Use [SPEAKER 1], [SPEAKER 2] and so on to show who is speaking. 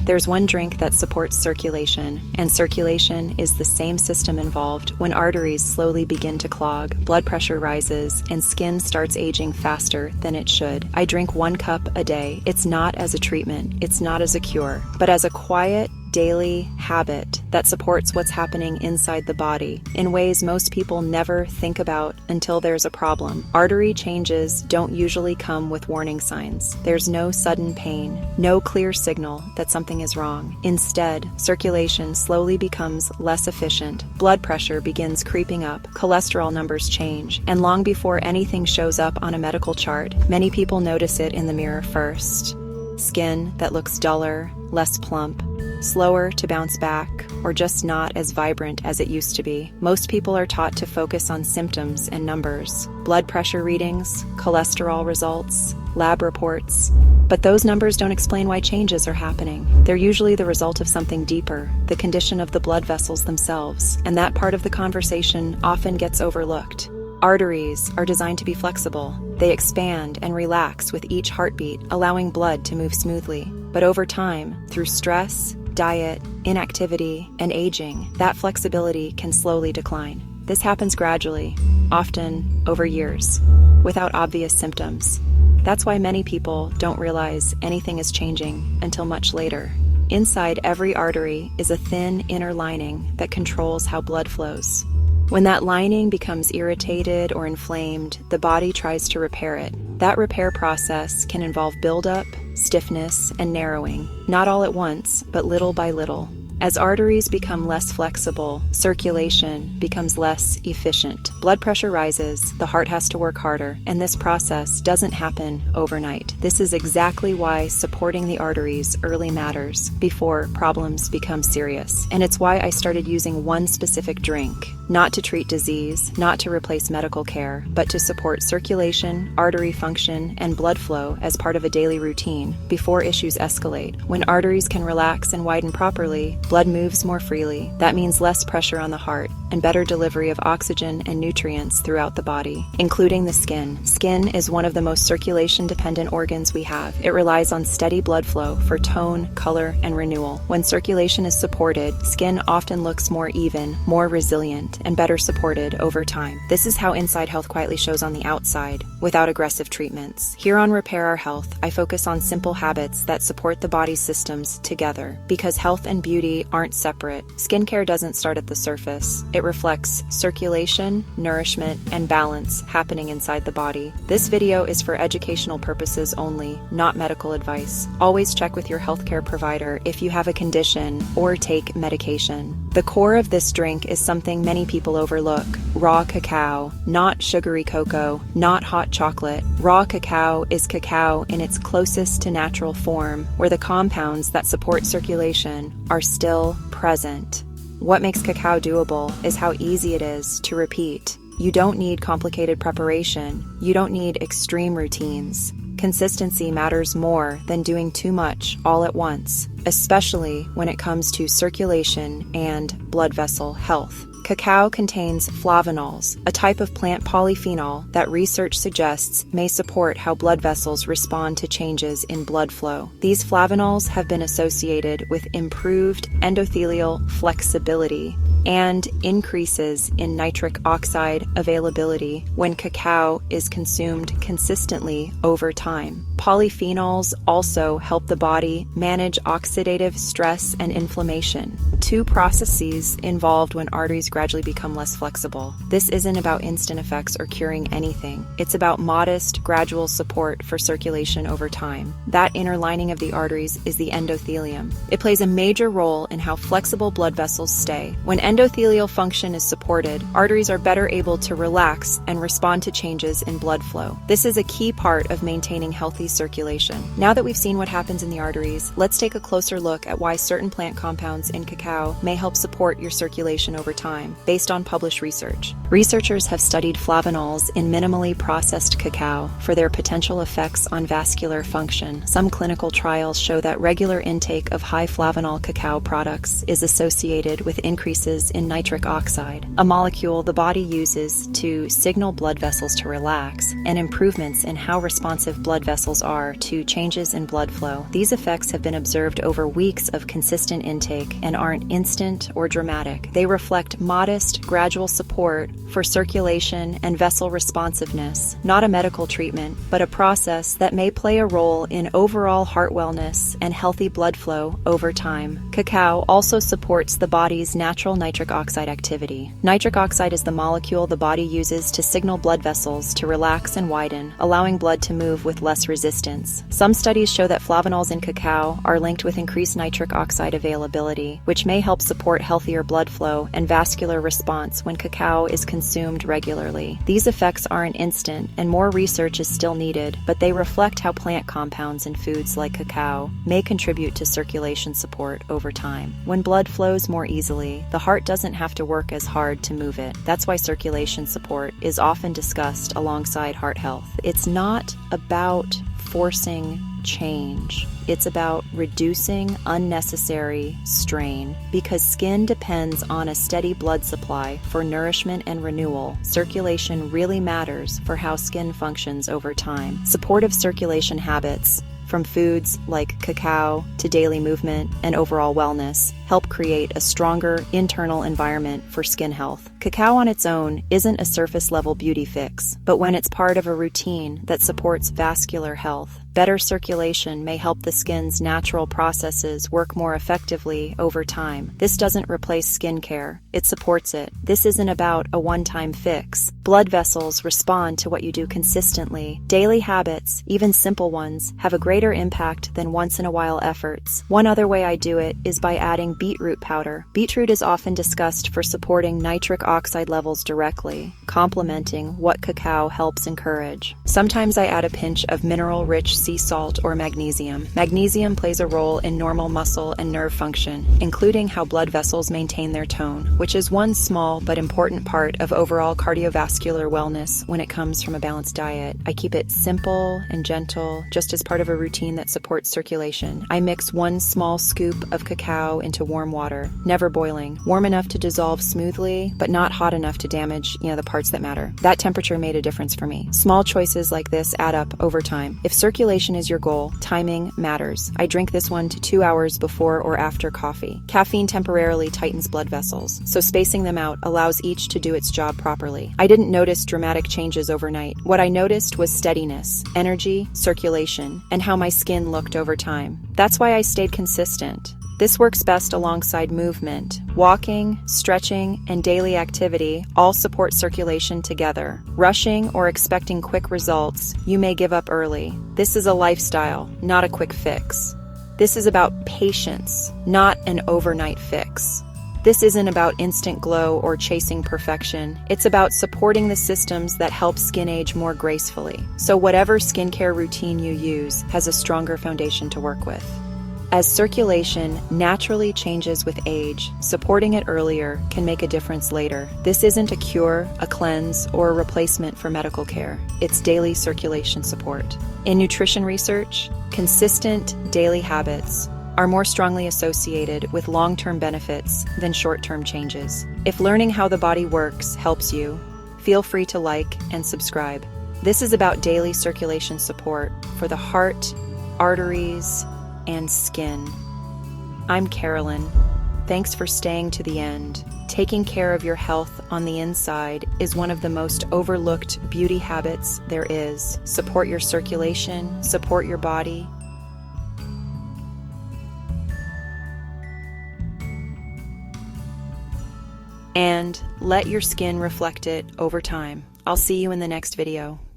[SPEAKER 1] There's one drink that supports circulation, and circulation is the same system involved when arteries slowly begin to clog, blood pressure rises, and skin starts aging faster than it should. I drink 1 cup a day. It's not as a treatment, it's not as a cure, but as a quiet, daily habit that supports what's happening inside the body in ways most people never think about until there's a problem. Artery changes don't usually come with warning signs. There's no sudden pain, no clear signal that something is wrong. Instead, circulation slowly becomes less efficient, blood pressure begins creeping up, cholesterol numbers change, and long before anything shows up on a medical chart, many people notice it in the mirror first. Skin that looks duller, less plump, slower to bounce back, or just not as vibrant as it used to be. Most people are taught to focus on symptoms and numbers, blood pressure readings, cholesterol results, lab reports. But those numbers don't explain why changes are happening. They're usually the result of something deeper, the condition of the blood vessels themselves, and that part of the conversation often gets overlooked. Arteries are designed to be flexible. They expand and relax with each heartbeat, allowing blood to move smoothly. But over time, through stress, diet, inactivity, and aging, that flexibility can slowly decline. This happens gradually, often over years, without obvious symptoms. That's why many people don't realize anything is changing until much later. Inside every artery is a thin inner lining that controls how blood flows. When that lining becomes irritated or inflamed, the body tries to repair it. That repair process can involve buildup, stiffness, and narrowing, not all at once, but little by little. As arteries become less flexible, circulation becomes less efficient. Blood pressure rises, the heart has to work harder, and this process doesn't happen overnight. This is exactly why supporting the arteries early matters, before problems become serious. And it's why I started using one specific drink, not to treat disease, not to replace medical care, but to support circulation, artery function, and blood flow as part of a daily routine before issues escalate. When arteries can relax and widen properly, blood moves more freely. That means less pressure on the heart and better delivery of oxygen and nutrients throughout the body, including the skin. Skin is one of the most circulation-dependent organs we have. It relies on steady blood flow for tone, color, and renewal. When circulation is supported, skin often looks more even, more resilient, and better supported over time. This is how Inside Health quietly shows on the outside, without aggressive treatments. Here on Repair Our Health, I focus on simple habits that support the body's systems together, because health and beauty aren't separate. Skincare doesn't start at the surface. It reflects circulation, nourishment, and balance happening inside the body. This video is for educational purposes only, not medical advice. Always check with your healthcare provider if you have a condition or take medication. The core of this drink is something many people overlook: raw cacao, not sugary cocoa, not hot chocolate. Raw cacao is cacao in its closest to natural form, where the compounds that support circulation are still present. What makes cacao doable is how easy it is to repeat. You don't need complicated preparation. You don't need extreme routines. Consistency matters more than doing too much all at once, especially when it comes to circulation and blood vessel health. Cacao contains flavanols, a type of plant polyphenol that research suggests may support how blood vessels respond to changes in blood flow. These flavanols have been associated with improved endothelial flexibility and increases in nitric oxide availability when cacao is consumed consistently over time. Polyphenols also help the body manage oxidative stress and inflammation, two processes involved when arteries gradually become less flexible. This isn't about instant effects or curing anything. It's about modest, gradual support for circulation over time. That inner lining of the arteries is the endothelium. It plays a major role in how flexible blood vessels stay. When endothelial function is supported, arteries are better able to relax and respond to changes in blood flow. This is a key part of maintaining healthy circulation. Now that we've seen what happens in the arteries, let's take a closer look at why certain plant compounds in cacao may help support your circulation over time, based on published research. Researchers have studied flavanols in minimally processed cacao for their potential effects on vascular function. Some clinical trials show that regular intake of high flavanol cacao products is associated with increases changes in nitric oxide, a molecule the body uses to signal blood vessels to relax, and improvements in how responsive blood vessels are to changes in blood flow. These effects have been observed over weeks of consistent intake and aren't instant or dramatic. They reflect modest, gradual support for circulation and vessel responsiveness, not a medical treatment, but a process that may play a role in overall heart wellness and healthy blood flow over time. Cacao also supports the body's natural nitric oxide activity. Nitric oxide is the molecule the body uses to signal blood vessels to relax and widen, allowing blood to move with less resistance. Some studies show that flavanols in cacao are linked with increased nitric oxide availability, which may help support healthier blood flow and vascular response when cacao is consumed regularly. These effects aren't instant, and more research is still needed, but they reflect how plant compounds in foods like cacao may contribute to circulation support over time. When blood flows more easily, the heart doesn't have to work as hard to move it. That's why circulation support is often discussed alongside heart health. It's not about forcing change. It's about reducing unnecessary strain. Because skin depends on a steady blood supply for nourishment and renewal, circulation really matters for how skin functions over time. Supportive circulation habits, from foods like cacao to daily movement and overall wellness, help create a stronger internal environment for skin health. Cacao on its own isn't a surface-level beauty fix, but when it's part of a routine that supports vascular health, better circulation may help the skin's natural processes work more effectively over time. This doesn't replace skincare, it supports it. This isn't about a one-time fix. Blood vessels respond to what you do consistently. Daily habits, even simple ones, have a greater impact than once-in-a-while efforts. One other way I do it is by adding beetroot powder. Beetroot is often discussed for supporting nitric oxide levels directly, complementing what cacao helps encourage. Sometimes I add a pinch of mineral-rich sea salt or magnesium. Magnesium plays a role in normal muscle and nerve function, including how blood vessels maintain their tone, which is one small but important part of overall cardiovascular wellness when it comes from a balanced diet. I keep it simple and gentle, just as part of a routine that supports circulation. I mix 1 small scoop of cacao into warm water, never boiling, warm enough to dissolve smoothly, but not hot enough to damage, the parts that matter. That temperature made a difference for me. Small choices like this add up over time. If circulation is your goal, timing matters. I drink this 1 to 2 hours before or after coffee. Caffeine temporarily tightens blood vessels, so spacing them out allows each to do its job properly. I didn't notice dramatic changes overnight. What I noticed was steadiness, energy, circulation, and how my skin looked over time. That's why I stayed consistent. This works best alongside movement. Walking, stretching, and daily activity all support circulation together. Rushing or expecting quick results, you may give up early. This is a lifestyle, not a quick fix. This is about patience, not an overnight fix. This isn't about instant glow or chasing perfection. It's about supporting the systems that help skin age more gracefully. So whatever skincare routine you use has a stronger foundation to work with. As circulation naturally changes with age, supporting it earlier can make a difference later. This isn't a cure, a cleanse, or a replacement for medical care. It's daily circulation support. In nutrition research, consistent daily habits are more strongly associated with long-term benefits than short-term changes. If learning how the body works helps you, feel free to like and subscribe. This is about daily circulation support for the heart, arteries, and skin. I'm Carolyn. Thanks for staying to the end. Taking care of your health on the inside is one of the most overlooked beauty habits there is. Support your circulation, support your body, and let your skin reflect it over time. I'll see you in the next video.